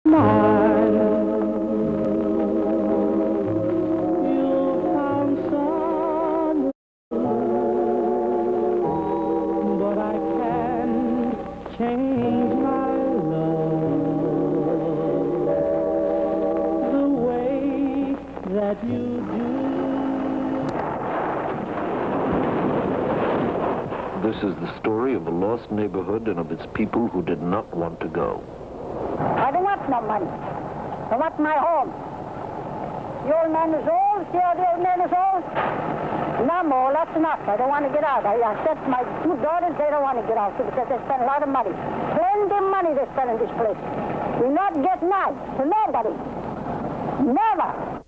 This is the story of a lost neighborhood and of its people who did not want to go. I don't want no money. I want my home. The old man is old. See how the old man is old? And I'm old. That's enough. I don't want to get out. I said to my two daughters, they don't want to get out too because they spend a lot of money. Plenty of money they spend in this place. We not get none to nobody. Never.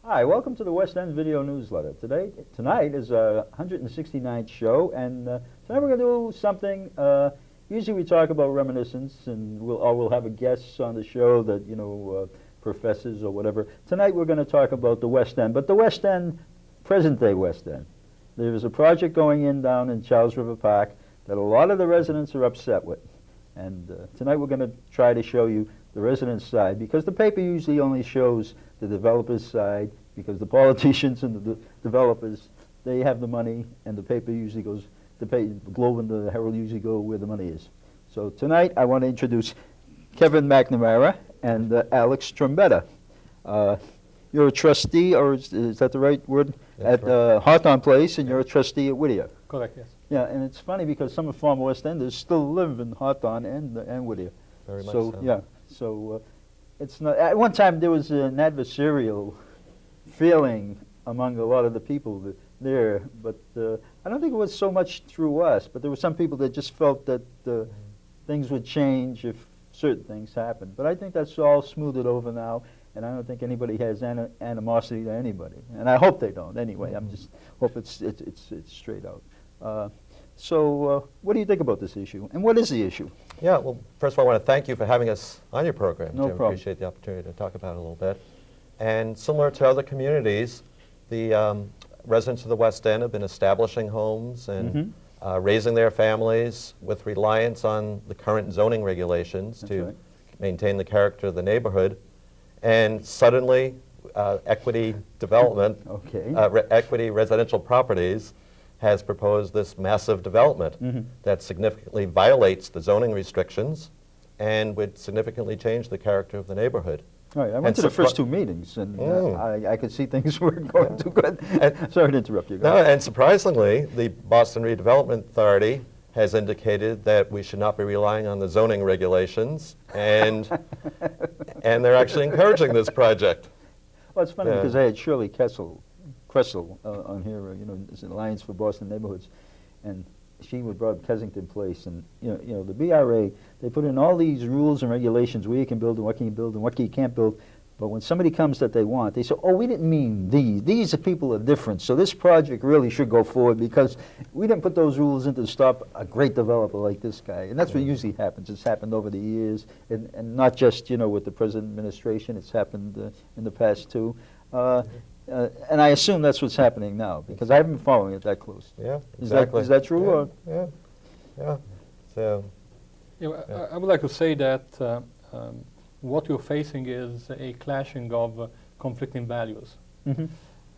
Hi, welcome to the West End Video Newsletter. Tonight is a 169th show, and tonight we're going to do something. Usually we talk about reminiscence, and we'll have a guest on the show that, professors or whatever. Tonight we're going to talk about the West End, but the West End, present-day West End. There's a project going in down in Charles River Park that a lot of the residents are upset with. And tonight we're going to try to show you the residents' side, because the paper usually only shows the developers' side, because the politicians and the developers, they have the money, and the paper usually goes, the Globe and the Herald usually go where the money is. So tonight I want to introduce Kevin McNamara and Alex Trombetta. You're a trustee, or is that the right word? That's at Hawthorne Place, and you're a trustee at Whittier. Correct, yes. Yeah, and it's funny because some of former West Enders still live in Hawthorne and Whittier. Very much so. Yeah, so it's not. At one time there was an adversarial feeling among a lot of the people there, but I don't think it was so much through us. But there were some people that just felt that things would change if certain things happened. But I think that's all smoothed over now, and I don't think anybody has animosity to anybody, and I hope they don't. Anyway, I'm just hope it's straight out. So what do you think about this issue, and what is the issue? Yeah, well, first of all, I want to thank you for having us on your program, No Jim. problem. Appreciate the opportunity to talk about it a little bit. And similar to other communities, the residents of the West End have been establishing homes and raising their families with reliance on the current zoning regulations to maintain the character of the neighborhood. And suddenly, equity development, equity residential properties has proposed this massive development that significantly violates the zoning restrictions and would significantly change the character of the neighborhood. Right, I went to the first two meetings, and I could see things were going too good. Sorry to interrupt you. No, and surprisingly, the Boston Redevelopment Authority has indicated that we should not be relying on the zoning regulations, and they're actually encouraging this project. Well, it's funny because I had Shirley Kressel on here, as an Alliance for Boston Neighborhoods, and she would brought up Kensington Place, and the BRA, they put in all these rules and regulations where you can build and what can you build and what you can't build, but when somebody comes that they want, they say, oh, we didn't mean these. These are people are different, so this project really should go forward because we didn't put those rules in to stop a great developer like this guy. And that's what usually happens. It's happened over the years, and not just, with the present administration. It's happened in the past too. And I assume that's what's happening now, because I haven't been following it that close. Yeah, exactly. Is that true? Yeah. So, I would like to say that what you're facing is a clashing of conflicting values.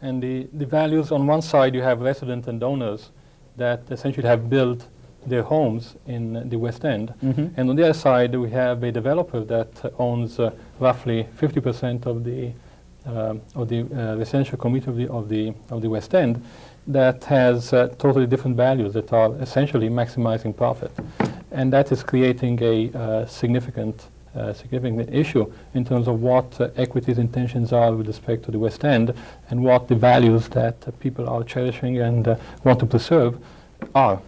And the values, on one side, you have residents and donors that essentially have built their homes in the West End. And on the other side, we have a developer that owns roughly 50% of the residential community of the West End that has totally different values that are essentially maximizing profit, and that is creating a significant issue in terms of what equity's intentions are with respect to the West End and what the values that people are cherishing and want to preserve are.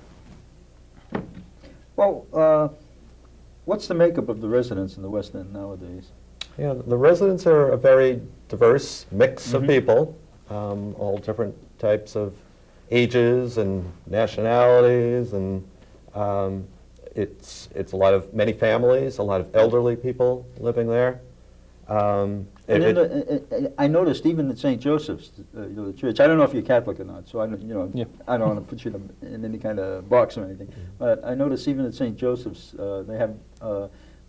Well, what's the makeup of the residents in the West End nowadays? Yeah, the residents are a very diverse mix of people, all different types of ages and nationalities, and it's a lot of many families, a lot of elderly people living there. I noticed even at St. Joseph's, the church. I don't know if you're Catholic or not, so I don't want to put you in any kind of box or anything. But I noticed even at St. Joseph's, they have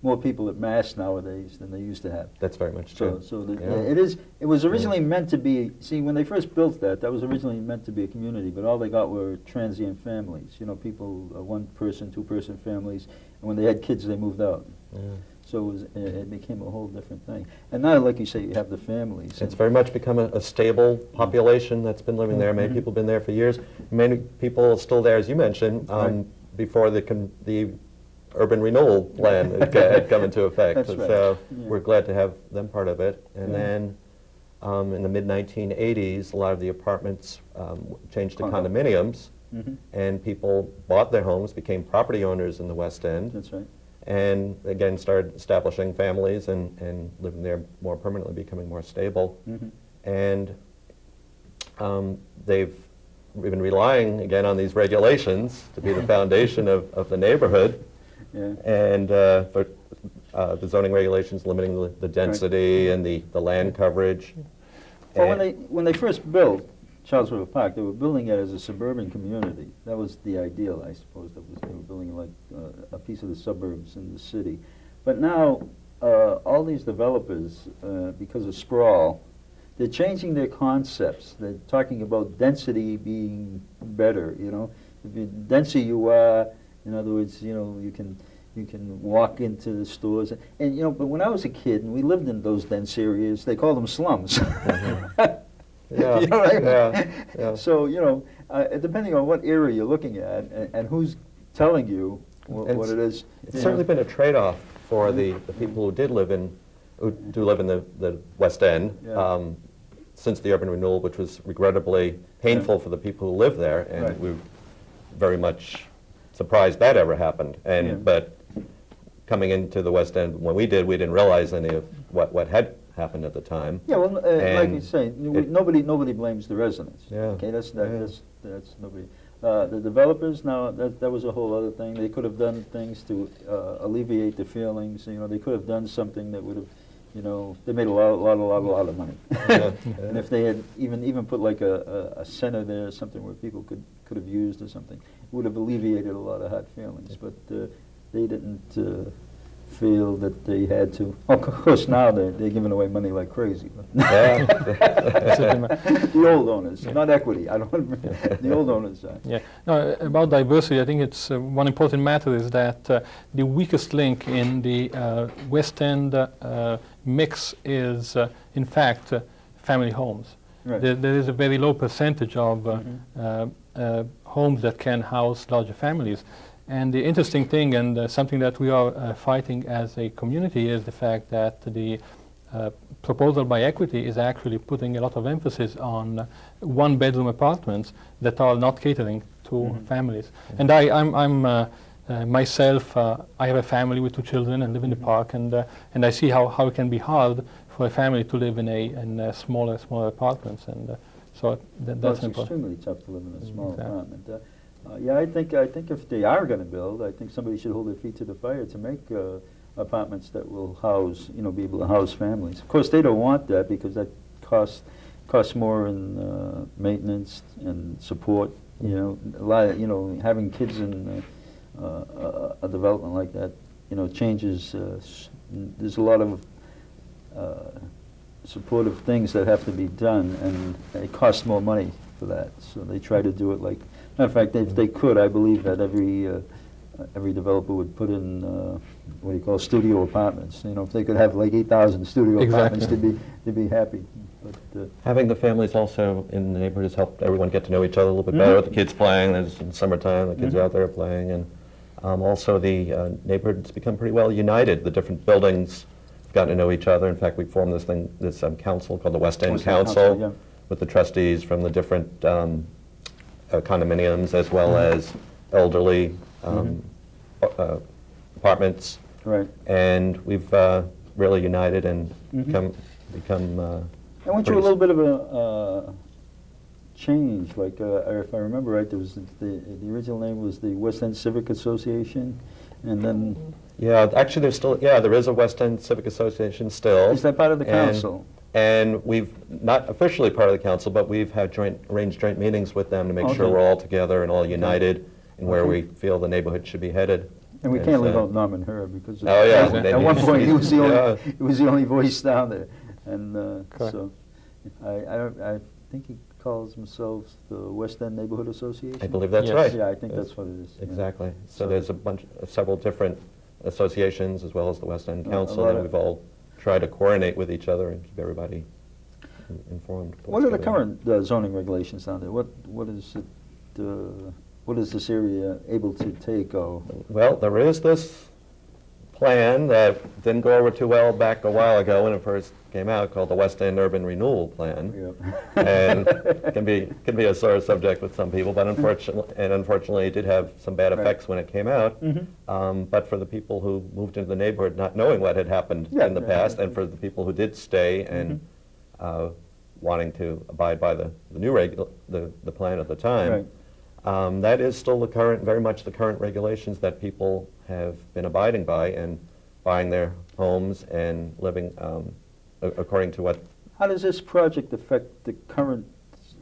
more people at Mass nowadays than they used to have. That's very much So, true. so the, Yeah. it was originally meant to be, see, when they first built that, that was originally meant to be a community, but all they got were transient families, you know, people, one-person, two-person families, and when they had kids, they moved out. Yeah. So it became a whole different thing. And now, like you say, you have the families. It's very much become a stable population that's been living there. Many people have been there for years. Many people are still there, as you mentioned, before the urban renewal plan had come into effect. That's right. So Yeah. we're glad to have them part of it. And Yeah. then in the mid-1980s, a lot of the apartments changed to Condo. condominiums, Mhm. and people bought their homes, became property owners in the West End, That's right. and again started establishing families and living there more permanently, becoming more stable. Mhm. And we've been relying again on these regulations to be the foundation of the neighborhood, Yeah. and for the zoning regulations limiting the density and the land coverage. Well, And- when they first built Charles River Park, they were building it as a suburban community. That was the ideal, I suppose. They were building like a piece of the suburbs in the city. But now, all these developers, because of sprawl, they're changing their concepts. They're talking about density being better. You know, if the denser you are, in other words, you know, you can walk into the stores. And you know, but when I was a kid and we lived in those dense areas, they called them slums. Yeah, You know what I mean? yeah. So, you know, depending on what area you're looking at and who's telling you And what it is. It's you certainly know. been a trade-off for the people who do live in the West End, Yeah. since the urban renewal, which was regrettably painful for the people who live there, and Right. we were very much surprised that ever happened. And Yeah. but coming into the West End, when we didn't realize any of what had happened at the time. Yeah, well, like And you say, it- nobody blames the residents. Yeah. Okay, that's Yeah. nobody. The developers, now, that was a whole other thing. They could have done things to alleviate the feelings. You know, they could have done something that would have, you know, they made a lot of money. Yeah. And if they had even put like a center there or something where people could have used or something, it would have alleviated a lot of hot feelings. But they didn't feel that they had to. Of course, now they're giving away money like crazy. Yeah. The old owners, not equity. I don't. The old owners. Yeah. No, about diversity, I think it's one important matter is that the weakest link in the West End mix is, in fact, family homes. Right. There is a very low percentage of homes that can house larger families. And the interesting thing, and something that we are fighting as a community, is the fact that the proposal by Equity is actually putting a lot of emphasis on one-bedroom apartments that are not catering to families. And I'm myself, I have a family with 2 children and live in the park, and I see how it can be hard for a family to live in smaller apartments, and so that's It's important. extremely tough to live in a small Exactly. apartment. Yeah, I think if they are going to build, I think somebody should hold their feet to the fire to make apartments that will house, you know, be able to house families. Of course, they don't want that because that costs more in maintenance and support. You know, a lot of, you know, having kids in a development like that, you know, changes. There's a lot of supportive things that have to be done, and it costs more money for that. So they try to do it like. Matter of fact, if they could, I believe that every developer would put in what do you call studio apartments. You know, if they could have like 8,000 studio Exactly. apartments, they'd be happy. But Having the families also in the neighborhood has helped everyone get to know each other a little bit better. With the kids playing, there's in summertime, the kids are out there playing, and also the neighborhood's become pretty well united. The different buildings have gotten to know each other. In fact, we formed this council called the West End West End Council, Council, yeah. with the trustees from the different condominiums as well as elderly apartments, right. and we've really united and become. I went through a little bit of a change. Like, if I remember right, there was the original name was the West End Civic Association, and then Yeah, actually, there is a West End Civic Association still. is that part of the And- council? And we've not officially part of the council, but we've had arranged joint meetings with them to make sure Okay. we're all together and all united in where Okay. we feel the neighborhood should be headed. And we And can't leave so- out Norman Herb because Oh, yeah. at one point he was the only Yeah. he was the only voice down there, and Correct. so I think he calls himself the West End Neighborhood Association. I believe that's Yes. right. Yeah, I think that's what it is. yeah. Exactly. So So- there's several different associations as well as the West End A Council, lot and of- we've all tried to coordinate with each other and keep everybody informed. of What what's are the going on. current zoning regulations down there? What is it? What is this area able to take? Oh, Well, there is this plan that didn't go over too well back a while ago when it first came out, called the West End Urban Renewal Plan. yeah. And can be a sore subject with some people, but unfortunately it did have some bad Right. effects when it came out. Mhm. But for the people who moved into the neighborhood not knowing what had happened Yeah, in the yeah, past, yeah. and for the people who did stay and wanting to abide by the new the plan at the time, that is still very much the current regulations that people have been abiding by and buying their homes and living according to what. How does this project affect the current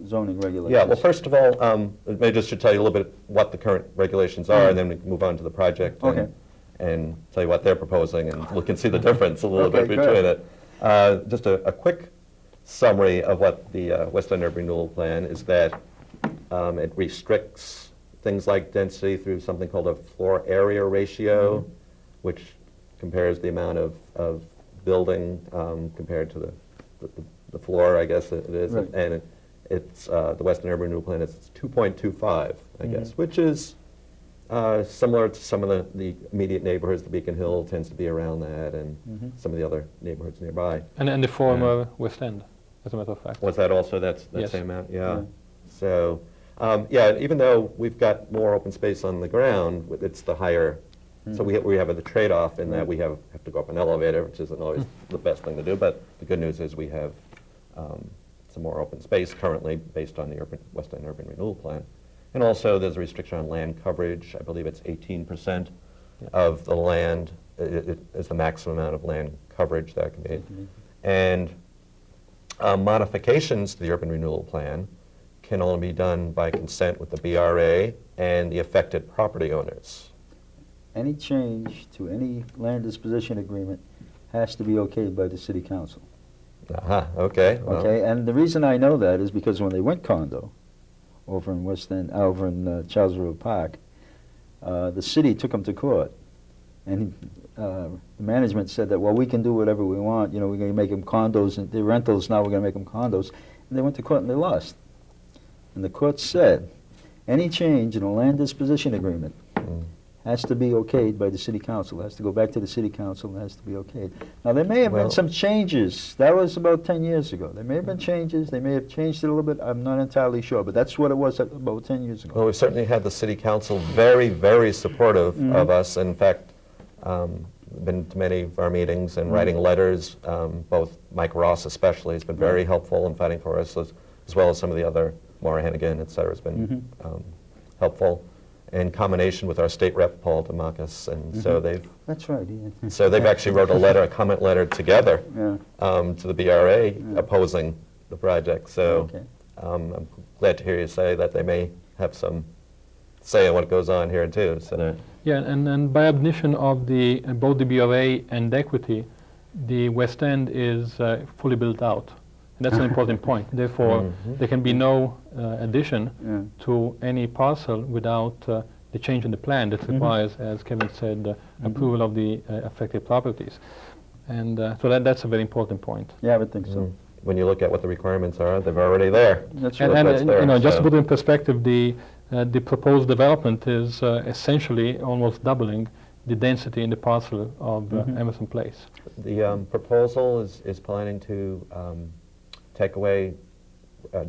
zoning regulations? Yeah, well, first of all, maybe just should tell you a little bit what the current regulations are, and then we can move on to the project Okay. and tell you what they're proposing, and we can see the difference a little Okay, bit good. between it. Just a quick summary of what the West End Urban Renewal Plan is that it restricts things like density through something called a floor area ratio, which compares the amount of building compared to the floor, I guess it is. Right. And it's the West End Urban Renewal Plan is 2.25, I guess, which is similar to some of the immediate neighborhoods. The Beacon Hill tends to be around that, and some of the other neighborhoods nearby. And the former West End, as a matter of fact. Was that also that Yes. same amount? Yeah. Yeah. So, even though we've got more open space on the ground, it's the higher. So we have the trade-off in that we have to go up an elevator, which isn't always the best thing to do. But the good news is we have some more open space currently based on the West End Urban Renewal Plan. And also there's a restriction on land coverage. I believe it's 18% of the land it is the maximum amount of land coverage that can be. And modifications to the Urban Renewal Plan can only be done by consent with the BRA and the affected property owners. Any change to any land disposition agreement has to be okayed by the city council. Okay. Well, Okay, and the reason I know that is because when they went condo over in West End, over in Charles River Park, the city took them to court, and the management said that, well, we can do whatever we want. You know, we're going to make them condos, and they're rentals. Now we're going to make them condos. And they went to court and they lost. And the court said, any change in a land disposition agreement has to be okayed by the city council. It has to go back to the city council and has to be okayed. Now, there may have been Well- some changes. That was about 10 years ago. There may have been changes. They may have changed it a little bit. I'm not entirely sure, but that's what it was about 10 years ago. Well, we certainly had the city council very, very supportive of us. In fact, been to many of our meetings and writing letters. Both Mike Ross especially has been very helpful in fighting for us, as well as some of the other, Maura Hannigan, et cetera, has been helpful in combination with our state rep, Paul Demakis. And so That's right, yeah. they've actually wrote a comment letter together Yeah. to the BRA opposing the project. So Okay. I'm glad to hear you say that they may have some say in what goes on here too. So Yeah, and by admission of both the BRA and equity, the West End is fully built out. And that's an important point. Therefore, there can be no addition to any parcel without the change in the plan that requires, as Kevin said, approval of the affected properties. And so that's a very important point. Yeah, I would think so. when you look at what the requirements are, they're already there. That's And, right. That's there, you know, just to so- put it in perspective, the proposed development is essentially almost doubling the density in the parcel of Emerson Place. The proposal is planning to take away,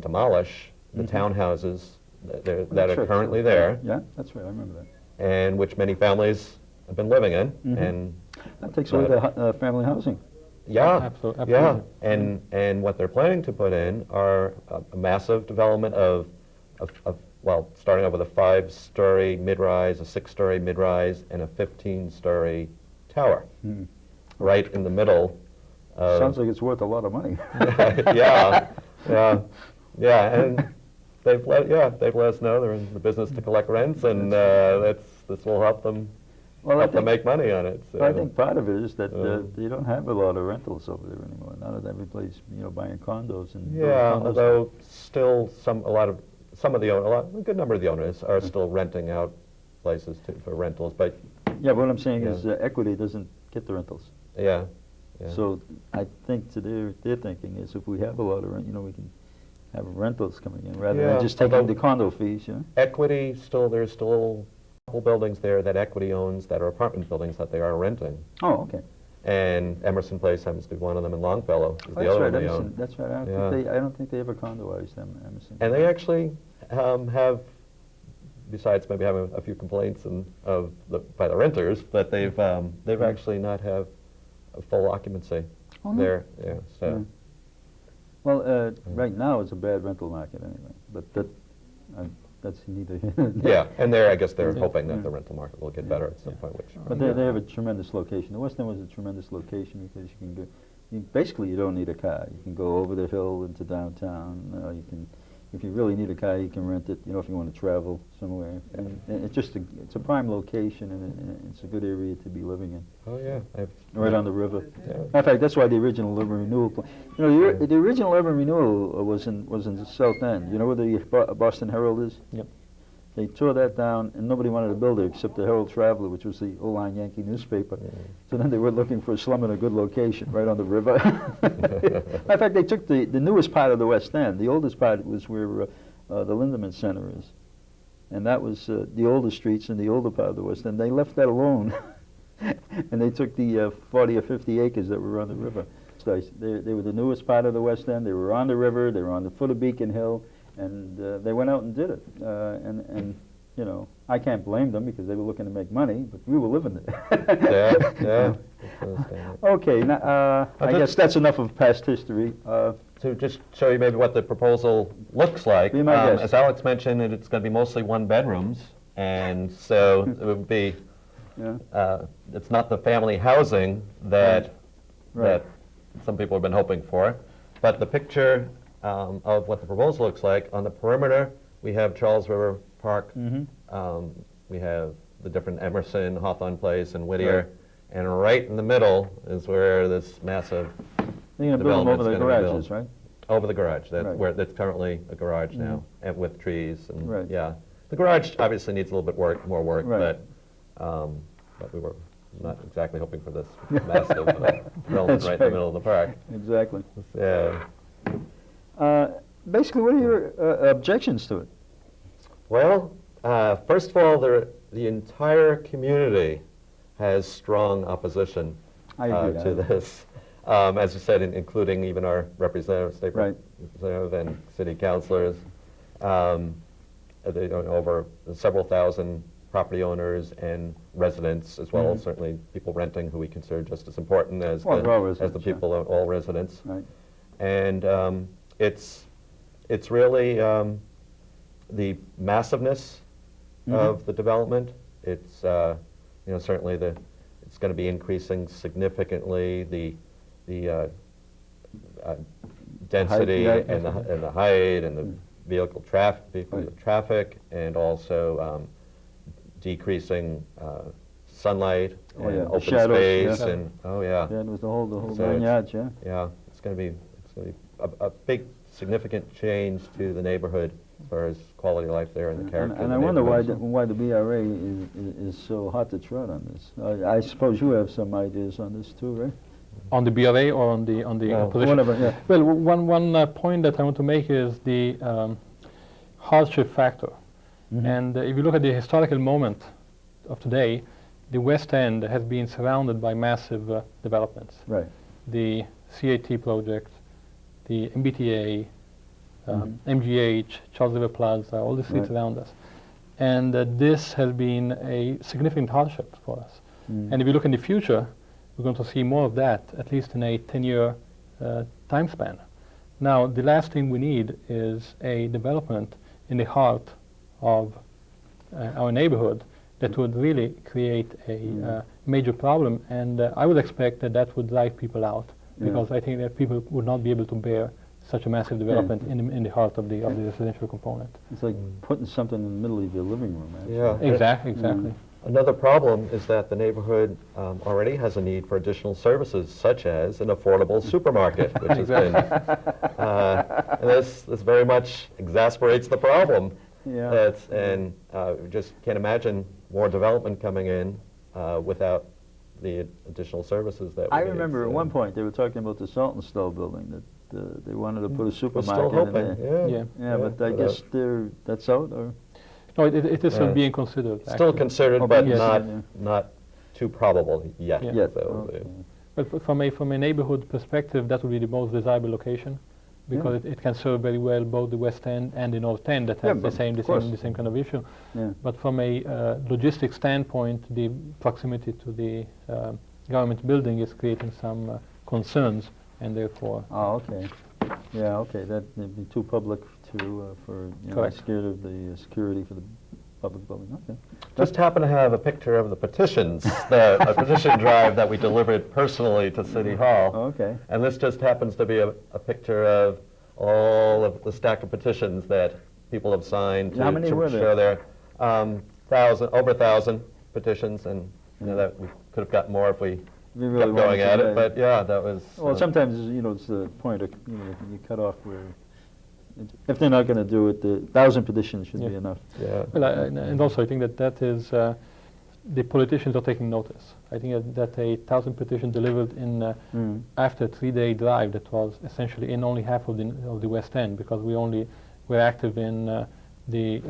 demolish the townhouses that are That's right. currently there, Yeah, that's right, I remember that. and which many families have been living in, and That takes away the family housing. yeah, Absolutely. yeah, and what they're planning to put in are a massive development of well, starting out with a 5-story mid-rise, a 6-story mid-rise, and a 15-story tower, right in the middle. Sounds like it's worth a lot of money. yeah, and they've let us know they're in the business to collect rents, and this will help them Well, help them make money on it. So. I think part of it is that you don't have a lot of rentals over there anymore. Not that everybody's buying condos and Yeah, condos. although still a good number of the owners are still renting out places for rentals. But yeah, but what I'm saying is equity doesn't get the rentals. yeah. So I think their thinking is if we have a lot of rent, we can have rentals coming in rather than just taking the condo fees. Equity there's still a couple buildings there that Equity owns that are apartment buildings that they are renting. Oh, okay. And Emerson Place happens to be one of them, and Longfellow is the other one they own. That's right. I don't think they ever condoized them, Emerson. And they actually have, besides maybe having a few complaints by the renters, but they've actually not have a full occupancy there. Yeah. So. Well, right now it's a bad rental market anyway, but that's neither here nor there. Yeah, and I guess they're hoping that the rental market will get better at some point. But they have a tremendous location. The West End was a tremendous location because you can go. Basically, you don't need a car. You can go over the hill into downtown. You can, if you really need a car, you can rent it. If you want to travel somewhere. And it's a prime location, and it's a good area to be living in. Oh yeah, right on the river. Yeah. In fact, that's why the original urban renewal. The original urban renewal was in the South End. You know where the Boston Herald is? Yep. They tore that down, and nobody wanted to build it except the Herald Traveler, which was the old-line Yankee newspaper. So then they were looking for a slum in a good location, right on the river. In fact, they took the newest part of the West End. The oldest part was where the Lindemann Center is. And that was the older streets in the older part of the West End. They left that alone. And they took the 40 or 50 acres that were on the river. So they were the newest part of the West End. They were on the river. They were on the foot of Beacon Hill. And they went out and did it. And I can't blame them because they were looking to make money, but we were living it. Yeah. Okay, now, I guess that's enough of past history. To just show you maybe what the proposal looks like, Be my guest. as Alex mentioned, it's going to be mostly one-bedrooms, and so it would be, it's not the family housing that some people have been hoping for, but the picture of what the proposal looks like, on the perimeter, we have Charles River Park, we have the different Emerson, Hawthorne Place, and Whittier, and right in the middle is where this massive You're going to build them over the garages, right? Over the garage, that's currently a garage now, and with trees, and Right. the garage obviously needs a little bit more work, Right. but we were not exactly hoping for this massive development right in the middle of the park. Exactly. Yeah. Basically, what are your objections to it? Well, first of all, the entire community has strong opposition to this. As you said, including even our representatives, state representative and city councilors, over several thousand property owners and residents, as well as certainly people renting, who we consider just as important as the people, all residents. Right. And it's really the massiveness of the development. It's certainly it's going to be increasing significantly the density and the height and the vehicle traffic, and also decreasing sunlight and open space, and it was the whole 9 yards. it's going to be a big significant change to the neighborhood as far as quality of life there and the character. And I wonder why the BRA is so hot to trot on this. I suppose you have some ideas on this too, right? On the BRA or on the opposition? Whatever, Well, one point that I want to make is the hardship factor. And if you look at the historical moment of today, the West End has been surrounded by massive developments. Right. The CAT project, the MBTA, MGH, Charles River Plaza, all the streets around us. And this has been a significant hardship for us. And if you look in the future, we're going to see more of that, at least in a 10-year time span. Now, the last thing we need is a development in the heart of our neighborhood that would really create a major problem, and I would expect that would drive people out, because I think that people would not be able to bear such a massive development in the heart of the residential component. It's like putting something in the middle of your living room, actually. Yeah. Exactly. Another problem is that the neighborhood already has a need for additional services, such as an affordable supermarket, which has been, and this very much exasperates the problem. Yeah. And we just can't imagine more development coming in without the additional services that we I need. remember at one point they were talking about the Salt and Stow building, that they wanted to put a supermarket We're still in there. hoping, Yeah. Yeah, but I guess that's out, or? No, it is still Yeah. being considered. Still actually. considered, Oh, but yes. not too probable yet. Yeah. Yet. So, Okay. But from a neighborhood perspective, that would be the most desirable location, because it can serve very well both the West End and the North End that Yeah, has but of course. the same kind of issue. Yeah. But from a logistic standpoint, the proximity to the government building is creating some concerns, and therefore. Oh, okay. Yeah, okay, that would be too public for, Correct. scared of the security for the public building, okay. just happen to have a picture of the petitions, a petition drive that we delivered personally to City Hall. Oh, okay. And this just happens to be a picture of all of the stack of petitions that people have signed How many were there? show their over 1,000 petitions, and that we could have got more if we We really kept going wanted at to, it. But yeah, that was. Well, sometimes, it's the point of, you cut off where, if they're not going to do it, 1,000 petitions should be Yeah. enough. Yeah. Well, and also I think that is the politicians are taking notice. I think that 1,000 petitions delivered in after a 3-day drive that was essentially in only half of the West End, because we only were active in the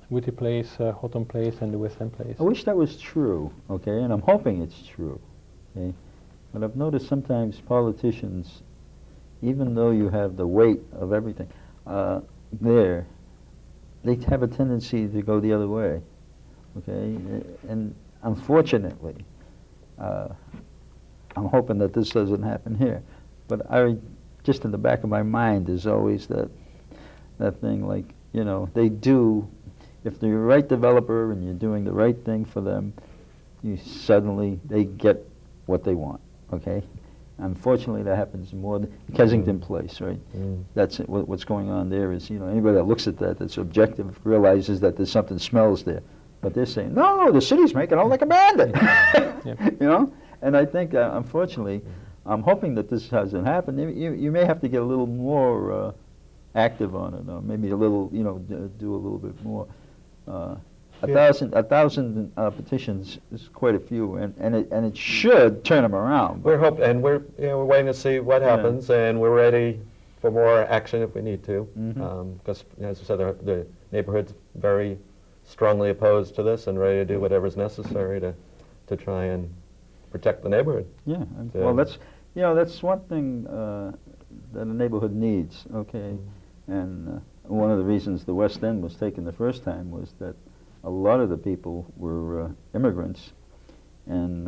Whittier Place, Hawthorne Place, and the West End Place. I wish that was true, okay, and I'm hoping it's true, okay? But I've noticed sometimes politicians, even though you have the weight of everything, they have a tendency to go the other way, okay? And unfortunately, I'm hoping that this doesn't happen here. But just in the back of my mind is always that thing, like, they do, if they're the right developer and you're doing the right thing for them, they get what they want, okay? Unfortunately, that happens more than Kensington Place, right? That's it. What's going on there is, anybody that looks at that's objective realizes that there's something smells there. But they're saying, no, the city's making out like a bandit, And I think, unfortunately, I'm hoping that this hasn't happened. You may have to get a little more active on it, or maybe a little, do a little bit more. A thousand petitions is quite a few, and it should turn them around. We're we're waiting to see what happens, and we're ready for more action if we need to. Because, as I said, the neighborhood's very strongly opposed to this and ready to do whatever's necessary to try and protect the neighborhood. Yeah, well, that's one thing that a neighborhood needs. Okay, and one of the reasons the West End was taken the first time was that a lot of the people were immigrants, and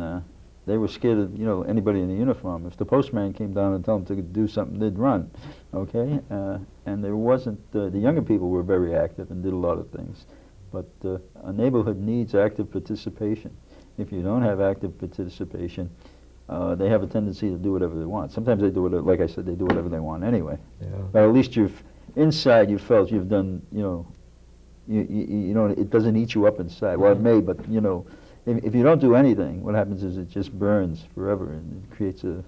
they were scared of anybody in a uniform. If the postman came down and told them to do something, they'd run. Okay, and there wasn't the younger people were very active and did a lot of things, but a neighborhood needs active participation. If you don't have active participation, they have a tendency to do whatever they want. Sometimes they do it, like I said, they do whatever they want anyway. Yeah. But at least inside you felt you've done, it doesn't eat you up inside. Well, it may, but if you don't do anything, what happens is it just burns forever, and it creates a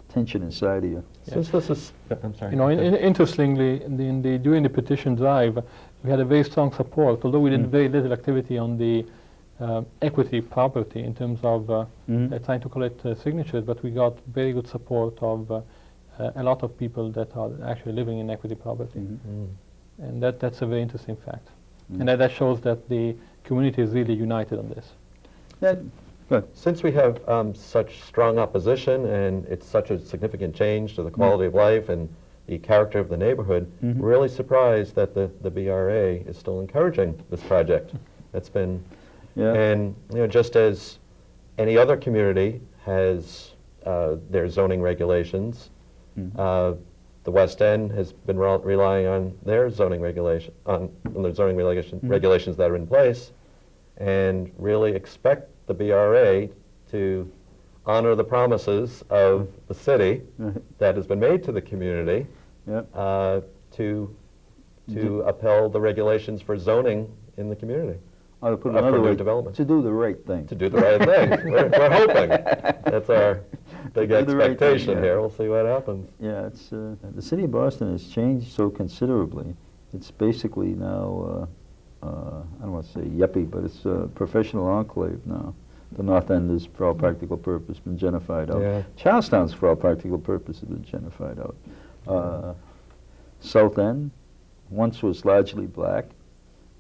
tension inside of you. Since this is, I'm sorry. Interestingly, during the petition drive, we had a very strong support, although we did very little activity on the equity property in terms of trying to collect signatures, but we got very good support of a lot of people that are actually living in equity property. And that's a very interesting fact. And that shows that the community is really united on this. Good. Since we have such strong opposition, and it's such a significant change to the quality of life and the character of the neighborhood, we're really surprised that the BRA is still encouraging this project. It's been, and just as any other community has their zoning regulations, the West End has been relying on their zoning regulations that are in place, and really expect the BRA to honor the promises of the city that has been made to the community to upheld the regulations for zoning in the community. I'll put it for another new way, development. to do the right thing. To do the right thing. We're hoping. That's our big To do the right thing, expectation yeah. here. We'll see what happens. Yeah, it's the city of Boston has changed so considerably. It's basically now, I don't want to say yuppie, but it's a professional enclave now. The North End is, for all practical purpose, been gentrified out. Yeah. Charlestown's, for all practical purposes, been gentrified out. South End once was largely black.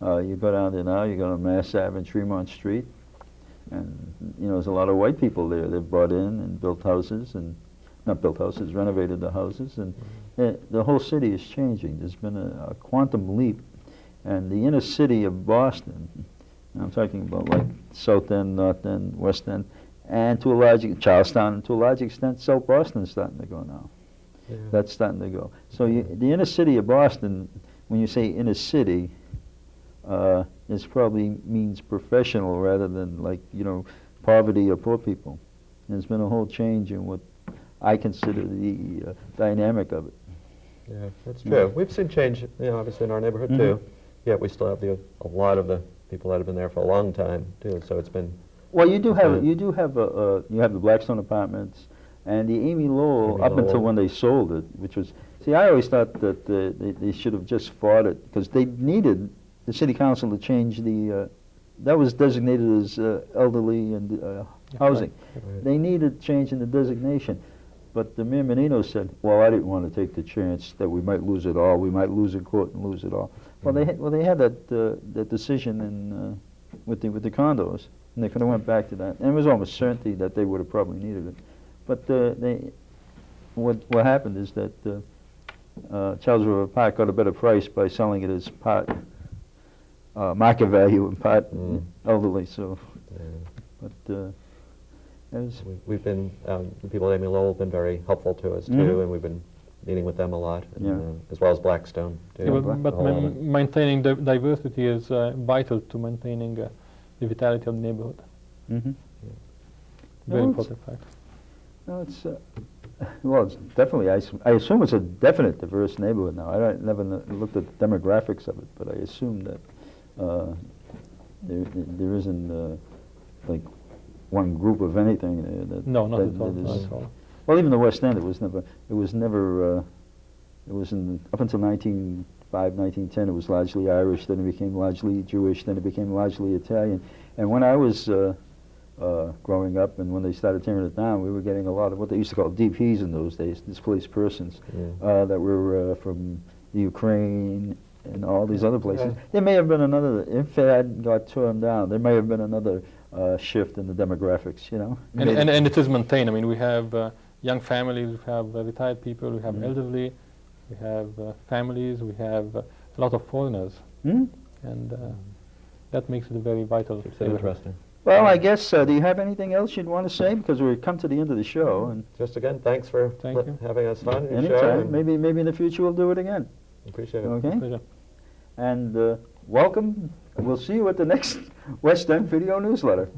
You go down there now, you go to Mass Ave and Tremont Street, and you know there's a lot of white people there. They've bought in and built houses, and not built houses, renovated the houses, and the whole city is changing. There's been a quantum leap, and the inner city of Boston, I'm talking about like South End, North End, West End, and to a large Charlestown, and to a large extent, South Boston's starting to go now. Yeah. That's starting to go. So the inner city of Boston, when you say inner city, it probably means professional rather than like, you know, poverty or poor people. There's been a whole change in what I consider the dynamic of it. Yeah, that's true. We've seen change, you know, obviously in our neighborhood too. Yet we still have a lot of the people that have been there for a long time too. So it's been. Well, you do have the Blackstone Apartments and the Amy Lowell up until when they sold it, which was. See, I always thought that they should have just fought it because they needed the city council to change the. That was designated as elderly and housing. Right. They needed change in the designation. But the Mayor Menino said, well, I didn't want to take the chance that we might lose it all. We might lose in court and lose it all. Well, they had that decision in, with the condos, and they could have went back to that. And it was almost certainty that they would have probably needed it. But what happened is that Charles River Park got a better price by selling it as part market value and part elderly. So, but. We've been, the people at Amy Lowell have been very helpful to us too, and we've been meeting with them a lot, and, as well as Blackstone too. Yeah, but maintaining the diversity is vital to maintaining the vitality of the neighborhood. Very important fact. No, it's well, it's definitely. I assume it's a definite diverse neighborhood now. I never looked at the demographics of it, but I assume that there isn't like one group of anything. No, not at all. Not at all. Well, even the West End, it was never. Up until 1905, 1910, it was largely Irish. Then it became largely Jewish. Then it became largely Italian. And when I was growing up, and when they started tearing it down, we were getting a lot of what they used to call DPs in those days, displaced persons, that were from the Ukraine and all these other places. There may have been another, if it hadn't got torn down, there may have been another shift in the demographics, you know. And it is maintained. I mean, we have young families, we have retired people, we have elderly, we have families, we have a lot of foreigners. And that makes it a very vital. It's interesting. Well, I guess, do you have anything else you'd want to say? Because we've come to the end of the show. And just again, thanks for having us on your show. Anytime. Maybe in the future we'll do it again. Appreciate it. Okay. Pleasure. And welcome. We'll see you at the next West End Video Newsletter.